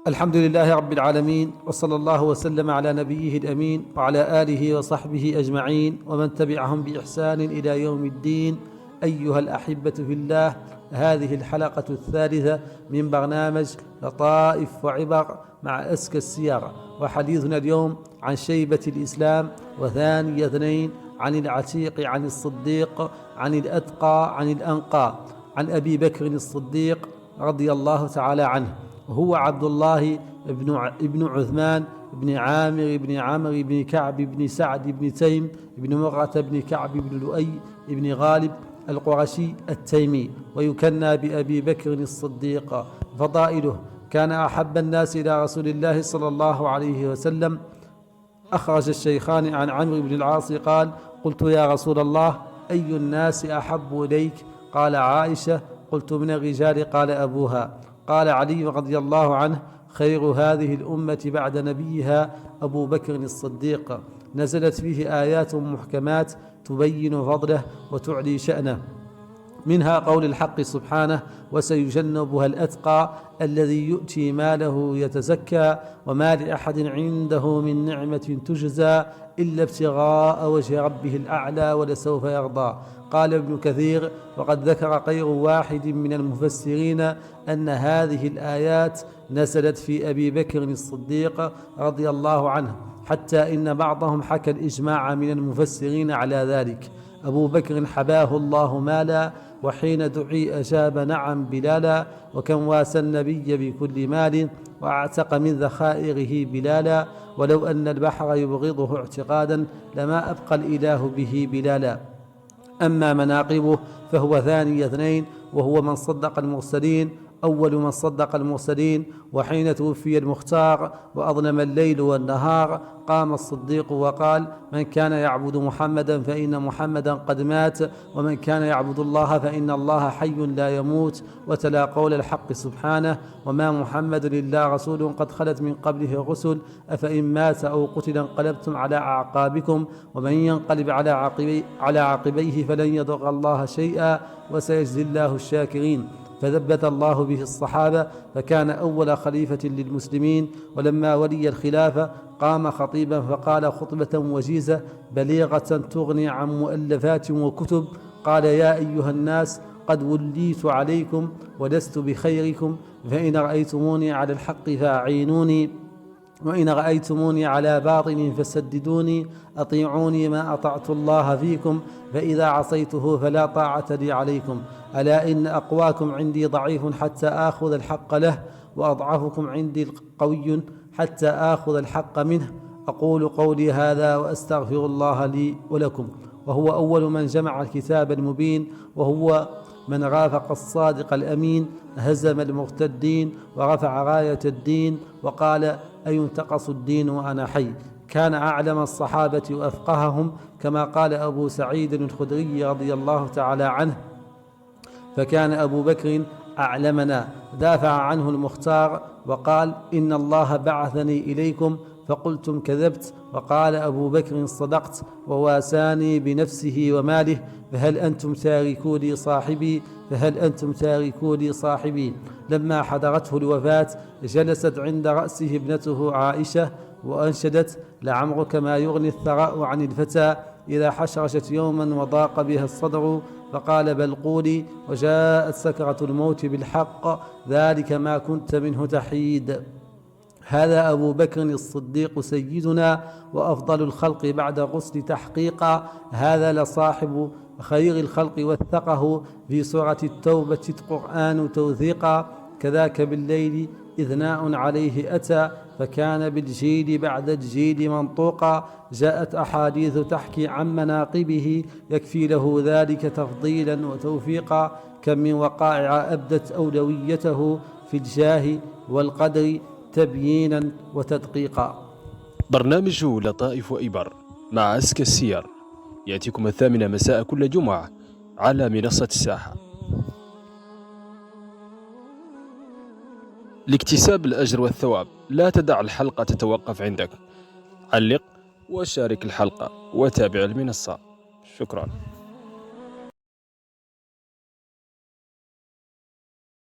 الحمد لله رب العالمين، وصلى الله وسلم على نبيه الأمين وعلى آله وصحبه أجمعين ومن تبعهم بإحسان إلى يوم الدين. أيها الأحبة في الله، هذه الحلقة الثالثة من برنامج لطائف وعبر مع أزكى السير، وحديثنا اليوم عن شيبة الإسلام، وثاني اثنين عن العتيق، عن الصديق، عن الأتقى، عن الأنقى، عن أبي بكر الصديق رضي الله تعالى عنه، وهو عبد الله ابن عثمان بن عامر بن عمرو بن كعب بن سعد بن تيم بن مرة بن كعب بن لؤي بن غالب القرشي التيمي، ويكنى بأبي بكر الصديق. فضائله: كان أحب الناس إلى رسول الله صلى الله عليه وسلم. أخرج الشيخان عن عمرو بن العاص قال: قلت يا رسول الله، أي الناس أحب إليك؟ قال: عائشة. قلت: من الرجال؟ قال: أبوها. قال علي رضي الله عنه: خير هذه الأمة بعد نبيها أبو بكر الصديق، نزلت فيه آيات محكمات تبين فضله وتعلي شأنه، منها قول الحق سبحانه: وسيجنبها الأتقى الذي يؤتي ماله يتزكى وما لأحد عنده من نعمة تجزى إلا ابتغاء وجه ربه الأعلى ولسوف يرضى. قال ابن كثير: وقد ذكر غير واحد من المفسرين أن هذه الآيات نزلت في أبي بكر الصديق رضي الله عنه، حتى إن بعضهم حكى الإجماع من المفسرين على ذلك. أبو بكر حباه الله مالا، وحين دعي أجاب نعم بلالا، وكم واسى النبي بكل مال، وأعتق من ذخائره بلالا، ولو أن البحر يبغضه اعتقادا لما أبقى الإله به بلالا. أما مناقبه فهو ثاني اثنين، وهو من صدق المرسلين، أول من صدق المرسلين. وحين توفي المختار وأظلم الليل والنهار، قام الصديق وقال: من كان يعبد محمدا فإن محمدا قد مات، ومن كان يعبد الله فإن الله حي لا يموت. وتلا قول الحق سبحانه: وما محمد إلا رسول قد خلت من قبله الرسل، أفإن مات أو قتل انقلبتم على أعقابكم، ومن ينقلب على عقبيه فلن يضر الله شيئا، وسيجزي الله الشاكرين. فثبت الله به الصحابة، فكان أول خليفة للمسلمين. ولما ولي الخلافة قام خطيبا فقال خطبة وجيزة بليغة تغني عن مؤلفات وكتب. قال: يا أيها الناس، قد وليت عليكم ولست بخيركم، فإن رأيتموني على الحق فأعينوني، وإن رأيتموني على باطل فسددوني، أطيعوني ما أطعت الله فيكم، فإذا عصيته فلا طاعة لي عليكم. ألا إن أقواكم عندي ضعيف حتى آخذ الحق له، وأضعفكم عندي قوي حتى آخذ الحق منه. أقول قولي هذا وأستغفر الله لي ولكم. وهو أول من جمع الكتاب المبين، وهو من رافق الصادق الأمين، هزم المرتدين ورفع راية الدين، وقال: أينتقص الدين وأنا حي. كان أعلم الصحابة وأفقههم، كما قال أبو سعيد الخدري رضي الله تعالى عنه: فكان أبو بكر أعلمنا. دافع عنه المختار وقال: إن الله بعثني إليكم، فقلتم كذبت. وقال أبو بكر: صدقت، وواساني بنفسه وماله، فهل أنتم تاركوا لي صاحبي؟ فهل أنتم تاركوا لي صاحبي؟ لما حضرته الوفاة جلست عند رأسه ابنته عائشة وأنشدت: لعمرك ما يغني الثراء عن الفتى، إذا حشرشت يوما وضاق بها الصدر، فقال: بل قولي وجاءت سكرة الموت بالحق، ذلك ما كنت منه تحيد. هذا أبو بكر الصديق سيدنا وأفضل الخلق بعد الرسل تحقيقا. هذا لصاحب خير الخلق وثقه في سورة التوبة القرآن توثيقا. كذاك بالليل إذ ناء عليه أتى، فكان بالجيل بعد الجيل منطوقا. جاءت أحاديث تحكي عن مناقبه، يكفي له ذلك تفضيلا وتوفيقا. كم من وقائع أبدت أولويته في الجاه والقدر تبيينا وتدقيقا. برنامج لطائف وإبر مع أزكى السير يأتيكم 8 مساء كل جمعة على منصة الساحة. لاكتساب الأجر والثواب لا تدع الحلقة تتوقف عندك. علق وشارك الحلقة وتابع المنصة. شكرا.